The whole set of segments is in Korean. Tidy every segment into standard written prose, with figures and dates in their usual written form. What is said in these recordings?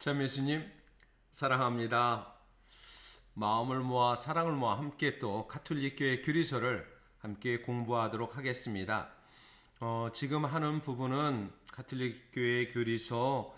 참 예수님 사랑합니다. 마음을 모아 사랑을 모아 함께 또 가톨릭 교회 규리서를 함께 공부하도록 하겠습니다. 지금 하는 부분은 가톨릭 교회 규리서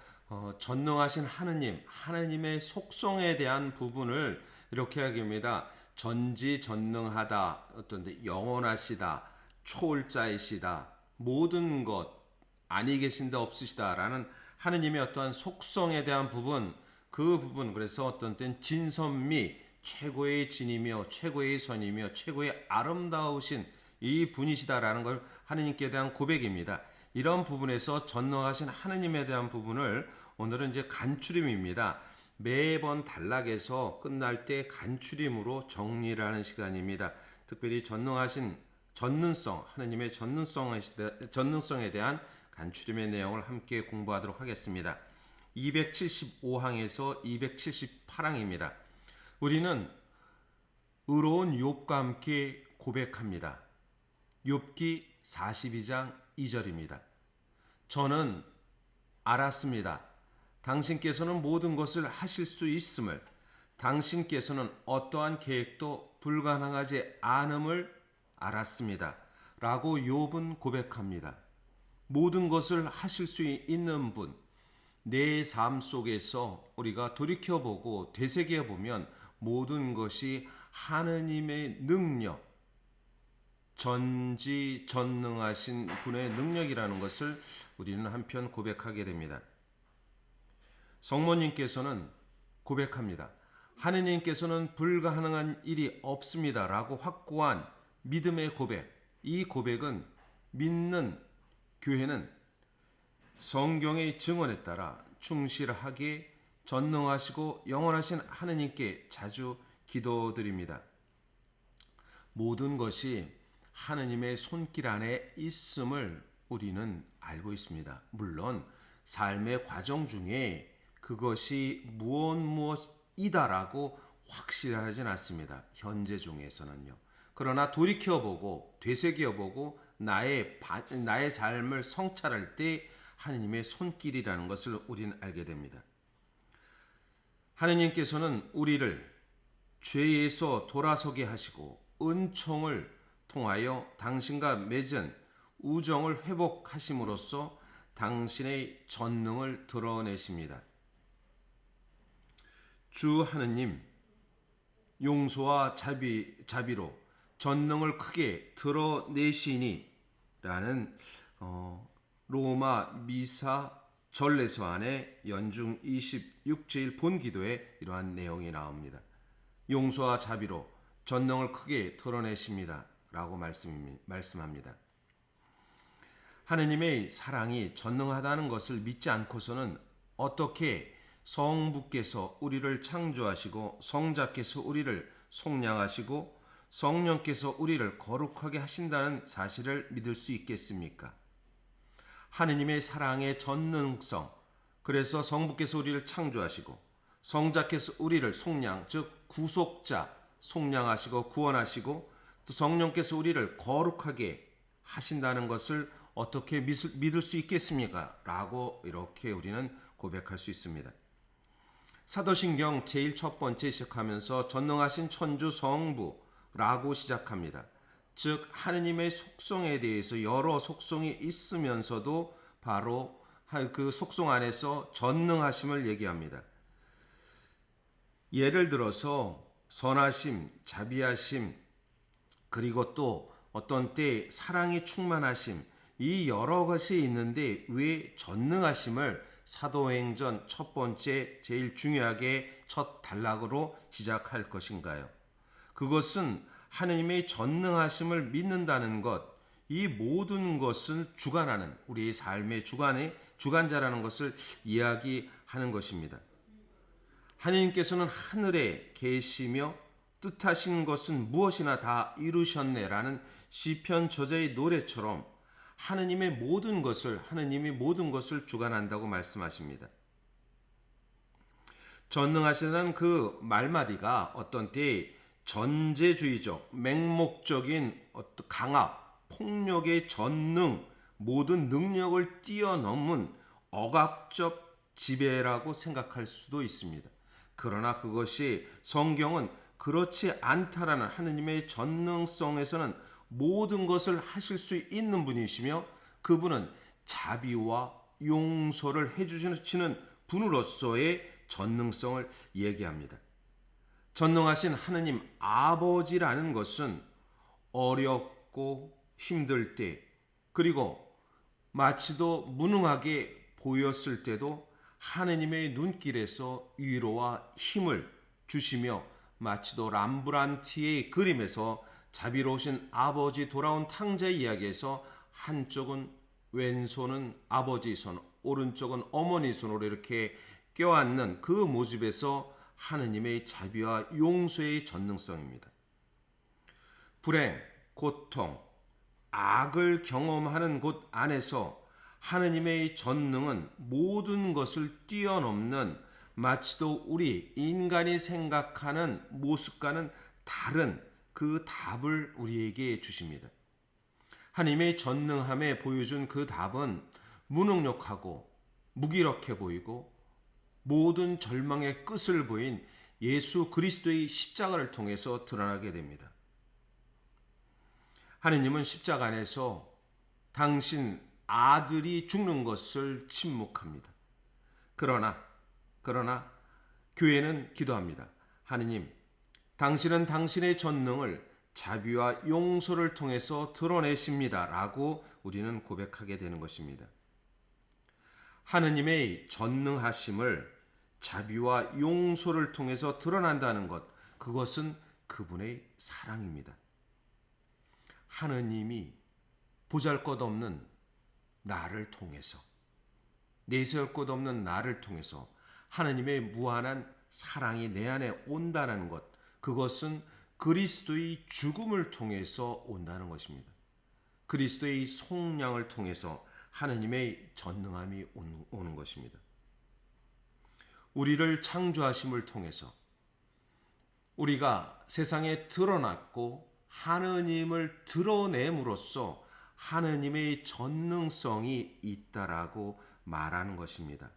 전능하신 하느님의 속성에 대한 부분을 이렇게 하기입니다. 전지전능하다, 어떤데 영원하시다, 초월자이시다, 모든 것 아니 계신데 없으시다라는 하느님의 어떠한 속성에 대한 부분, 그 부분, 그래서 어떤 땐 진선미, 최고의 진이며 최고의 선이며 최고의 아름다우신 이 분이시다라는 걸 하느님께 대한 고백입니다. 이런 부분에서 전능하신 하느님에 대한 부분을 오늘은 이제 간추림입니다. 매번 단락에서 끝날 때 간추림으로 정리를 하는 시간입니다. 특별히 전능하신 전능성, 하느님의 전능성에 대한 간추림의 내용을 함께 공부하도록 하겠습니다. 275항에서 278항입니다. 우리는 의로운 욥과 함께 고백합니다. 욥기 42장 2절입니다. 저는 알았습니다. 당신께서는 모든 것을 하실 수 있음을, 당신께서는 어떠한 계획도 불가능하지 않음을 알았습니다. 라고 욥은 고백합니다. 모든 것을 하실 수 있는 분, 내 삶 속에서 우리가 돌이켜보고 되새겨보면 모든 것이 하느님의 능력, 전지전능하신 분의 능력이라는 것을 우리는 한편 고백하게 됩니다. 성모님께서는 고백합니다. 하느님께서는 불가능한 일이 없습니다. 라고 확고한 믿음의 고백. 이 고백은 믿는 교회는 성경의 증언에 따라 충실하게 전능하시고 영원하신 하느님께 자주 기도드립니다. 모든 것이 하느님의 손길 안에 있음을 우리는 알고 있습니다. 물론 삶의 과정 중에 그것이 무엇이다라고 확실하진 않습니다. 현재 중에서는요. 그러나 돌이켜보고 되새겨보고 나의 삶을 성찰할 때 하느님의 손길이라는 것을 우리는 알게 됩니다. 하느님께서는 우리를 죄에서 돌아서게 하시고 은총을 통하여 당신과 맺은 우정을 회복하심으로써 당신의 전능을 드러내십니다. 주 하느님, 용서와 자비로 전능을 크게 드러내시니 라는 로마 미사 전례서 안에 연중 26제일 본기도에 이러한 내용이 나옵니다. 용서와 자비로 전능을 크게 드러내십니다. 라고 말씀합니다. 하느님의 사랑이 전능하다는 것을 믿지 않고서는 어떻게 성부께서 우리를 창조하시고 성자께서 우리를 속량하시고 성령께서 우리를 거룩하게 하신다는 사실을 믿을 수 있겠습니까? 하느님의 사랑의 전능성, 그래서 성부께서 우리를 창조하시고 성자께서 우리를 속량, 즉 구속자, 속량하시고 구원하시고 또 성령께서 우리를 거룩하게 하신다는 것을 어떻게 믿을 수 있겠습니까? 라고 이렇게 우리는 고백할 수 있습니다. 사도신경 제일 첫 번째 시작하면서 전능하신 천주 성부라고 시작합니다. 즉 하느님의 속성에 대해서 여러 속성이 있으면서도 바로 그 속성 안에서 전능하심을 얘기합니다. 예를 들어서 선하심, 자비하심, 그리고 또 어떤 때 사랑이 충만하심, 이 여러 것이 있는데 왜 전능하심을 사도행전 첫 번째 제일 중요하게 첫 단락으로 시작할 것인가요? 그것은 하느님의 전능하심을 믿는다는 것, 이 모든 것을 주관하는 우리의 삶의 주관자라는 것을 이야기하는 것입니다. 하느님께서는 하늘에 계시며 뜻하신 것은 무엇이나 다 이루셨네라는 시편 저자의 노래처럼 하느님이 모든 것을 주관한다고 말씀하십니다. 전능하시다는 그 말마디가 어떤 때 전제주의적, 맹목적인 강압, 폭력의 전능, 모든 능력을 뛰어넘은 억압적 지배라고 생각할 수도 있습니다. 그러나 그것이 성경은 그렇지 않다라는 하느님의 전능성에서는 모든 것을 하실 수 있는 분이시며 그분은 자비와 용서를 해주시는 분으로서의 전능성을 얘기합니다. 전능하신 하느님 아버지라는 것은 어렵고 힘들 때 그리고 마치도 무능하게 보였을 때도 하느님의 눈길에서 위로와 힘을 주시며 마치도 람브란티의 그림에서 자비로우신 아버지 돌아온 탕자의 이야기에서 한쪽은 왼손은 아버지 손, 오른쪽은 어머니 손으로 이렇게 껴안는 그 모습에서 하느님의 자비와 용서의 전능성입니다. 불행, 고통, 악을 경험하는 곳 안에서 하느님의 전능은 모든 것을 뛰어넘는 마치도 우리 인간이 생각하는 모습과는 다른 그 답을 우리에게 주십니다. 하나님의 전능함에 보여준 그 답은 무능력하고 무기력해 보이고 모든 절망의 끝을 보인 예수 그리스도의 십자가를 통해서 드러나게 됩니다. 하느님은 십자가 안에서 당신 아들이 죽는 것을 침묵합니다. 그러나 교회는 기도합니다. 하느님, 당신은 당신의 전능을 자비와 용서를 통해서 드러내십니다. 라고 우리는 고백하게 되는 것입니다. 하느님의 전능하심을 자비와 용서를 통해서 드러난다는 것, 그것은 그분의 사랑입니다. 하느님이 보잘것없는 나를 통해서 내세울 것 없는 나를 통해서 하느님의 무한한 사랑이 내 안에 온다는 것, 그것은 그리스도의 죽음을 통해서 온다는 것입니다. 그리스도의 속량을 통해서 하느님의 전능함이 오는 것입니다. 우리를 창조하심을 통해서 우리가 세상에 드러났고 하느님을 드러냄으로써 하느님의 전능성이 있다라고 말하는 것입니다.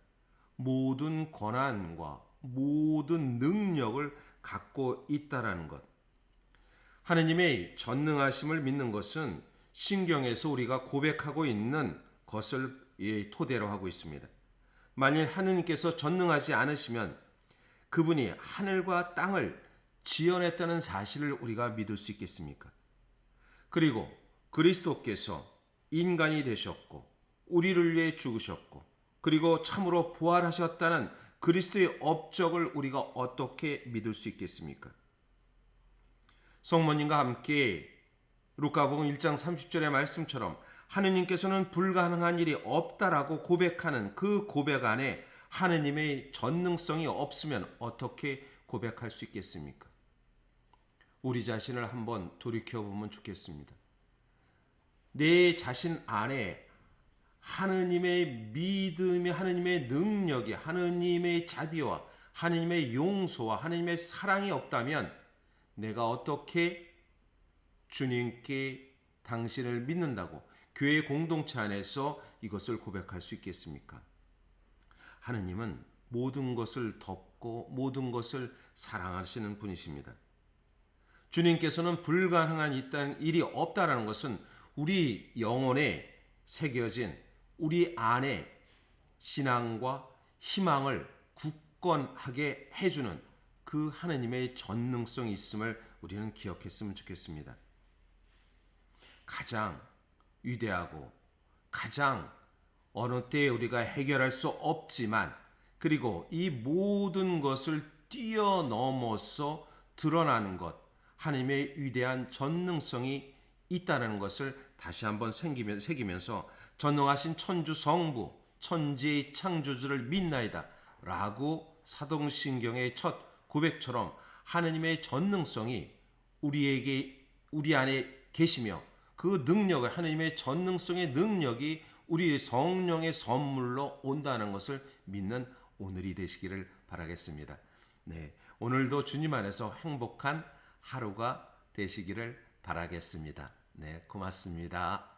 모든 권한과 모든 능력을 갖고 있다라는 것. 하느님의 전능하심을 믿는 것은 신경에서 우리가 고백하고 있는 것을 토대로 하고 있습니다. 만일 하느님께서 전능하지 않으시면 그분이 하늘과 땅을 지어냈다는 사실을 우리가 믿을 수 있겠습니까? 그리고 그리스도께서 인간이 되셨고 우리를 위해 죽으셨고 그리고 참으로 부활하셨다는 그리스도의 업적을 우리가 어떻게 믿을 수 있겠습니까? 성모님과 함께 루카복음 1장 30절의 말씀처럼 하느님께서는 불가능한 일이 없다라고 고백하는 그 고백 안에 하느님의 전능성이 없으면 어떻게 고백할 수 있겠습니까? 우리 자신을 한번 돌이켜보면 좋겠습니다. 내 자신 안에 하느님의 믿음이, 하느님의 능력이, 하느님의 자비와 하느님의 용서와 하느님의 사랑이 없다면 내가 어떻게 주님께 당신을 믿는다고 교회 공동체 안에서 이것을 고백할 수 있겠습니까? 하느님은 모든 것을 덮고 모든 것을 사랑하시는 분이십니다. 주님께서는 불가능한 일이 없다라는 것은 우리 영혼에 새겨진 우리 안에 신앙과 희망을 굳건하게 해주는 그 하느님의 전능성이 있음을 우리는 기억했으면 좋겠습니다. 가장 위대하고 가장 어느 때에 우리가 해결할 수 없지만 그리고 이 모든 것을 뛰어넘어서 드러나는 것, 하나님의 위대한 전능성이 있다는 것을 다시 한번 새기면서 전능하신 천주 성부, 천지의 창조주를 믿나이다 라고 사도신경의 첫 고백처럼 하나님의 전능성이 우리 안에 계시며 그 능력을, 하나님의 전능성의 능력이 우리 성령의 선물로 온다는 것을 믿는 오늘이 되시기를 바라겠습니다. 네, 오늘도 주님 안에서 행복한 하루가 되시기를 바라겠습니다. 네, 고맙습니다.